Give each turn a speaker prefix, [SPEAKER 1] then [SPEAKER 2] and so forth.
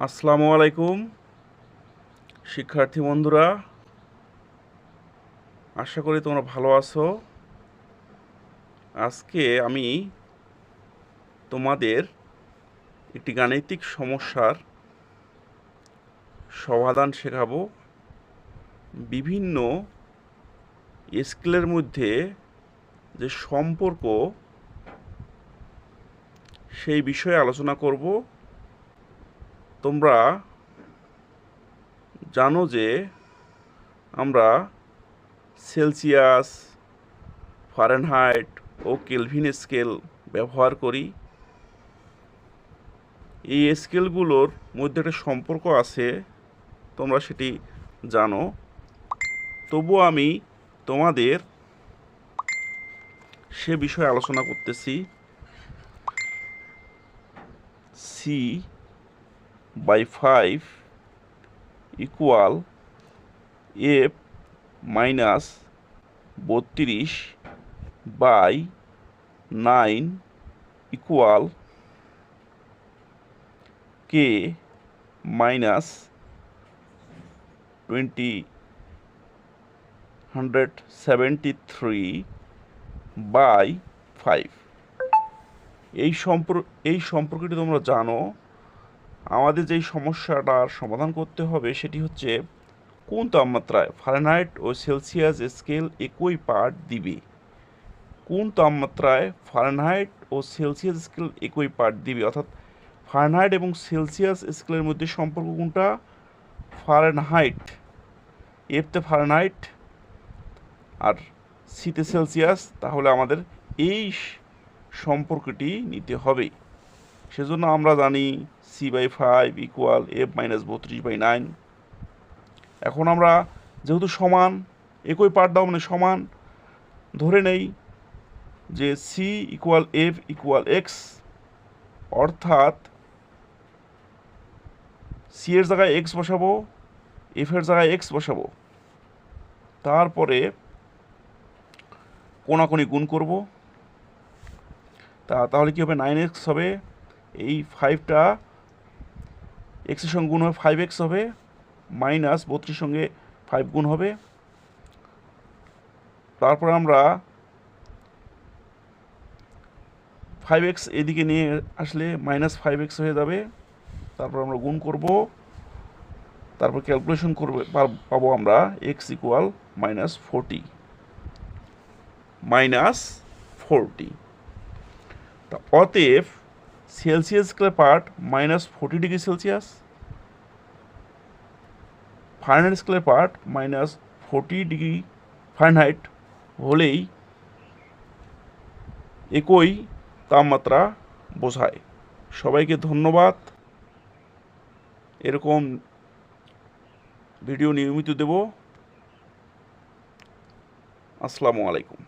[SPEAKER 1] আসসালামু আলাইকুম শিক্ষার্থী বন্ধুরা, আশা করি তোমরা ভালো আছো। আজকে আমি তোমাদের একটি গাণিতিক সমস্যার সমাধান শেখাবো। বিভিন্ন স্কেলের মধ্যে যে সম্পর্ক, সেই বিষয়ে আলোচনা করব। তোমরা জানো যে আমরা সেলসিয়াস, ফারেনহাইট ও কেলভিন স্কেল ব্যবহার করি। এই স্কেলগুলোর মধ্যে একটা সম্পর্ক আছে, তোমরা সেটি জানো। তবুও আমি তোমাদের সে বিষয়ে আলোচনা করতেছি। C/5 equal F-32/9 equal K-173/5। এই সম্পর্কটি তোমরা জানো। আমাদের যেই সমস্যাটার সমাধান করতে হবে সেটি হচ্ছে কোন তাপমাত্রায় ফারেনহাইট ও সেলসিয়াস স্কেল একই পাঠ দিবে। কোন তাপমাত্রায় ফারেনহাইট ও সেলসিয়াস স্কেল একই পাঠ দিবে, অর্থাৎ ফারেনহাইট এবং সেলসিয়াস স্কেলের মধ্যে সম্পর্ক কোনটা? ফারেনহাইট। এফতে ফারেনহাইট আর সিতে সেলসিয়াস। তাহলে আমাদের এই সম্পর্কটি নিতে হবে। সেজন্য আমরা জানি C/5 ইকুয়াল F-32/9। এখন আমরা যেহেতু সমান, একই পার্ট দাও মানে সমান, ধরে নেই যে C=F=X, অর্থাৎ সি এর জায়গায় এক্স বসাবো, এফ এর জায়গায় এক্স বসাবো, তারপরে কোনাকুনি গুণ করব। তাহলে কি হবে? 9x হবে। এই 5টা এক্সের সঙ্গে গুণ হবে 5x হবে, মাইনাস 32 সঙ্গে 5 গুণ হবে। তারপর আমরা 5x এদিকে নিয়ে আসলে -5x হয়ে যাবে। তারপর আমরা গুণ করব, তারপর ক্যালকুলেশন করবে, পাবো আমরা x ইকুয়াল -40। তা অতএব সেলসিয়াস স্কেলের পার্ট -40°C, ফারেনহাইট স্কেলের পার্ট -40°F হলেই একই তাপমাত্রা বোঝায়। সবাইকে ধন্যবাদ। এরকম ভিডিও নিয়মিত দেব। আসসালামু আলাইকুম।